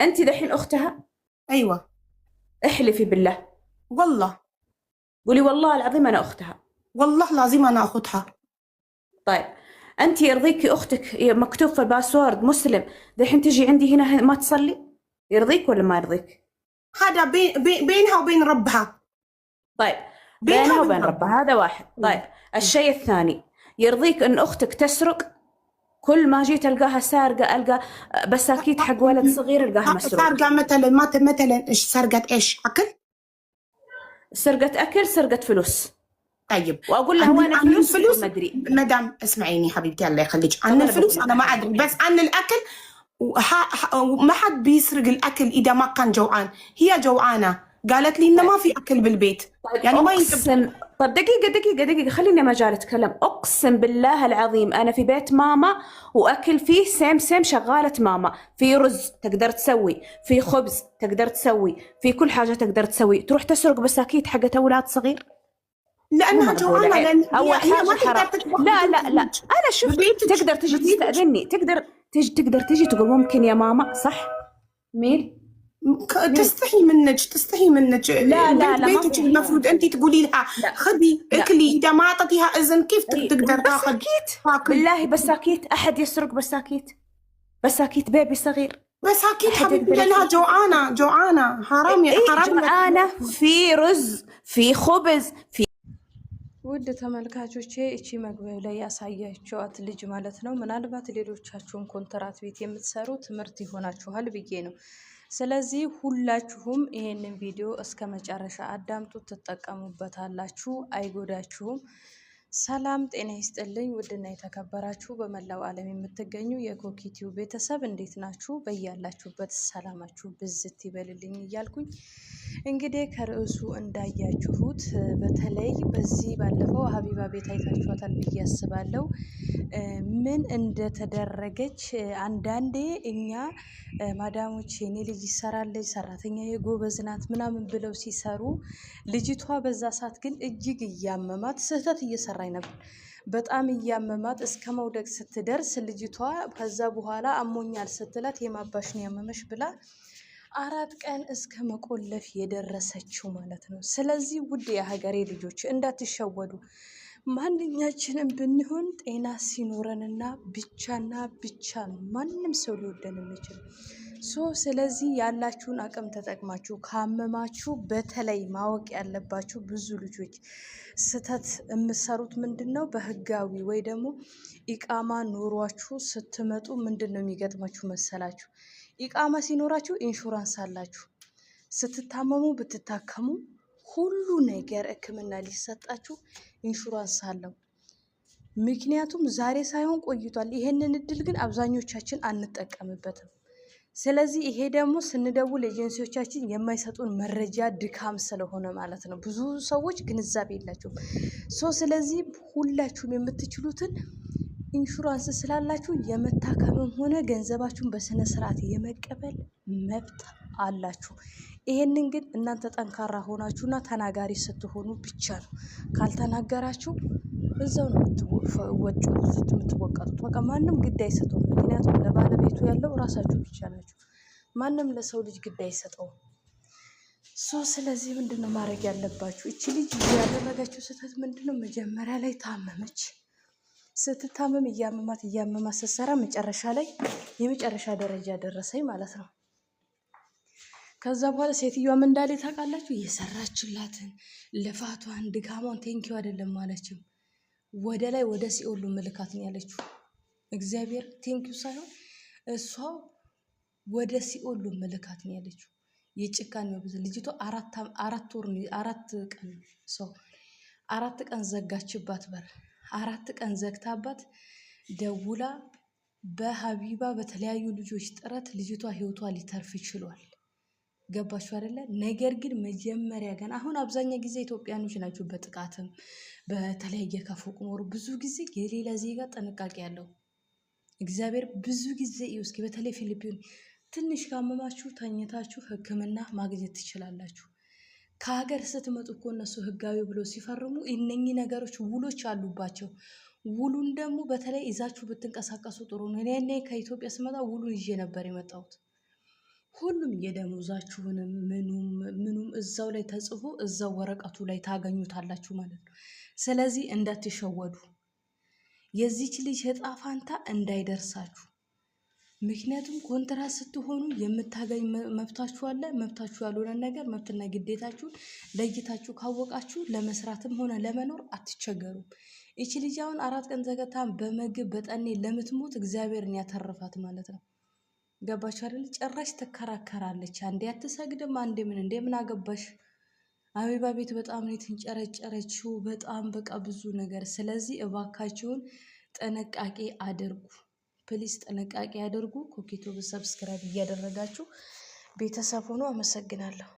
أنت دحين أختها؟ أيوة. احلفي بالله. والله. قولي والله العظيم أنا أختها. والله العظيم أنا أخذها. طيب أنت يرضيكي أختك مكتوب في الباسورد مسلم دحين تجي عندي هنا ما تصلي؟ يرضيك ولا ما يرضيك؟ هذا بينها وبين ربها. طيب بينها وبين ربها، هذا واحد. طيب الشيء الثاني، يرضيك أن أختك تسرق؟ كل ما جيت ألقاها سارقة، ألقى بساكيت حق ولد صغير ألقاها مسروق. سارقة مثلا إيش سرقت؟ إيش أكل؟ سرقت أكل، سرقت فلوس. طيب وأقول لها وين الفلوس؟ ما أدري. مدام اسمعيني حبيبتي الله يخليك، عن الفلوس أنا ما أدري، بس عن الأكل وما حد بيسرق الأكل إذا ما كان جوعان. هي جوعانة قالت لي إنه ما في أكل بالبيت. طيب يعني ما أقسم. طيب دقيقة خليني مجال أتكلم. أقسم بالله العظيم أنا في بيت ماما وأكل فيه سيم شغالة ماما، في رز تقدر تسوي، في خبز تقدر تسوي، في كل حاجة تقدر تسوي. تروح تسرق بساكيت حقت أولاد صغير؟ لأنها جوعانة، لأن أول هي ما حاجة تقدر تطبخ. لا أنا شفت تقدر تجي تستأذني، تقدر تجي تقول ممكن يا ماما، صح؟ مين؟ تستحي منك. لا بيتك المفروض انت تقولي لها خذي اكلي، اذا ما اعطيتيها اذن كيف تقدر تاخذ؟ بالله بساكيت احد يسرق بساكيت بيبي صغير؟ بساكيت حبيبتي لانها جوعانه حرام يا حرام. جوعانه في رز في خبز في ውድ ተመልካቾቼ እቺ መግቢያው ላይ ያሳያችኋት ልጅ ማለት ነው። ምናልባት ሌሎቻችሁም ኮንትራት ቤት የምትሰሩ ትምህርት ይሆናችኋል ብዬ ነው። ስለዚህ ሁላችሁም ይሄንን ቪዲዮ እስከ መጨረሻ አዳምጡት፣ ትጠቀሙበታላችሁ፣ አይጎዳችሁም። ሰላም ጤና ይስጥልኝ። ውድና የተከበራችሁ በመላው ዓለም የምትገኙ የኮኪቲው ቤተሰብ እንዴት ናችሁ? በያላችሁበት ሰላማችሁ ብዝት ይበልልኝ እያልኩኝ እንግዲህ ከርዕሱ እንዳያችሁት በተለይ በዚህ ባለፈው ሀቢባ ቤት አይታችኋታል ብዬ አስባለሁ። ምን እንደተደረገች አንዳንዴ እኛ ማዳሞች የኔ ልጅ ይሰራለች ሰራተኛ የጎበዝ ናት ምናምን ብለው ሲሰሩ ልጅቷ በዛ ሰዓት ግን እጅግ እያመማት ስህተት እየሰራኝ ነበር። በጣም እያመማት እስከ መውደቅ ስትደርስ ልጅቷ ከዛ በኋላ አሞኛል ስትላት የማባሽ ነው ያመመሽ ብላ 4 ቀን እስከ መቆለፍ የደረሰችው ማለት ነው። ስለዚህ ውድ የሀገሬ ልጆች እንዳትሸወዱ። ማንኛችንም ብንሆን ጤና ሲኖረንና ብቻና ብቻ ነው ማንም ሰው ሊወደን የሚችል ስለዚህ ያላችሁን አቅም ተጠቅማችሁ ካመማችሁ፣ በተለይ ማወቅ ያለባችሁ ብዙ ልጆች ስተት የምትሰሩት ምንድነው? በህጋዊ ወይ ደግሞ ኢቃማ ኖሯችሁ ስትመጡ ምንድነው የሚገጥማችሁ መሰላችሁ? ኢቃማ ሲኖራችሁ ኢንሹራንስ አላችሁ። ስትታመሙ ብትታከሙ ሁሉ ነገር ሕክምና ሊሰጣችሁ ኢንሹራንስ አለው። ምክንያቱም ዛሬ ሳይሆን ቆይቷል። ይሄንን እድል ግን አብዛኞቻችን አንጠቀምበትም። ስለዚህ ይሄ ደግሞ ስንደውል ኤጀንሲዎቻችን የማይሰጡን መረጃ ድካም ስለሆነ ማለት ነው። ብዙ ሰዎች ግንዛቤ የላቸውም። ስለዚህ ሁላችሁም የምትችሉትን ኢንሹራንስ ስላላችሁ የመታከምም ሆነ ገንዘባችሁን በስነ ስርዓት የመቀበል መብት አላችሁ። ይሄንን ግን እናንተ ጠንካራ ሆናችሁና ተናጋሪ ስትሆኑ ብቻ ነው። ካልተናገራችሁ እዛው ነው የምትወቀጡት። በቃ ማንም ግድ አይሰጠውም። ምክንያቱም ለባለቤቱ ያለው ራሳችሁ ብቻ ናችሁ። ማንም ለሰው ልጅ ግድ አይሰጠውም። ስለዚህ ምንድነው ማድረግ ያለባችሁ? እቺ ልጅ ያደረገችው ስህተት ምንድነው? መጀመሪያ ላይ ታመመች። ስትታመም እያመማት ስትሰራ መጨረሻ ላይ የመጨረሻ ደረጃ ደረሰኝ ማለት ነው። ከዛ በኋላ ሴትዮዋ ምን እንዳለ ታውቃላችሁ? የሰራችላትን ልፋቷን ድካሟን ቴንኪው አይደለም ማለችም፣ ወደ ላይ ወደ ሲኦል ምልካት ነው ያለችው። እግዚአብሔር ቴንኪው ሳይሆን እሷ ወደ ሲኦል ምልካት ነው ያለችው። የጭካኔ ነው ብዙ። ልጅቷ 4 ቀን ዘጋችባት በር። 4 ቀን ዘግታባት ደውላ በሀቢባ በተለያዩ ልጆች ጥረት ልጅቷ ህይወቷ ሊተርፍ ይችላል። ገባችሁ አይደለ? ነገር ግን መጀመሪያ ገና አሁን አብዛኛው ጊዜ ኢትዮጵያኖች ናቸው በጥቃትም በተለያየ ከፎቅ ሞሩ ብዙ ጊዜ የሌላ ዜጋ ጥንቃቄ ያለው እግዚአብሔር ብዙ ጊዜ እስኪ በተለይ ፊሊፒን ትንሽ ካመማችሁ ተኝታችሁ ሕክምና ማግኘት ትችላላችሁ። ከሀገር ስትመጡ እኮ እነሱ ህጋዊ ብሎ ሲፈርሙ እነኚህ ነገሮች ውሎች አሉባቸው። ውሉን ደግሞ በተለይ ይዛችሁ ብትንቀሳቀሱ ጥሩ ነው። እኔ ከኢትዮጵያ ስመጣ ውሉን ይዤ ነበር የመጣሁት። ሁሉም የደሞዛችሁንም ምኑም እዛው ላይ ተጽፎ እዛው ወረቀቱ ላይ ታገኙታላችሁ ማለት ነው። ስለዚህ እንዳትሸወዱ፣ የዚች ልጅ እጣ ፋንታ እንዳይደርሳችሁ። ምክንያቱም ኮንትራት ስትሆኑ የምታገኝ መብታችሁ አለ። መብታችሁ ያልሆነ ነገር መብትና ግዴታችሁን ለይታችሁ ካወቃችሁ ለመስራትም ሆነ ለመኖር አትቸገሩም። ይቺ ልጅ አሁን 4 ቀን ዘገታ በምግብ በጠኔ ለምትሞት እግዚአብሔርን ያተርፋት ማለት ነው። ገባችሁ አይደል? ጭራሽ ትከራከራለች። አንዴ አትሰግድም፣ አንዴ ምን አገባሽ። አበባ ቤት በጣም ነው የተንጨረጨረችው፣ በጣም በቃ ብዙ ነገር። ስለዚህ እባካችሁን ጥንቃቄ አድርጉ፣ ፕሊስ ጥንቃቄ አድርጉ። ኮኬቶ ሰብስክራይብ እያደረጋችሁ ቤተሰብ ሆኖ አመሰግናለሁ።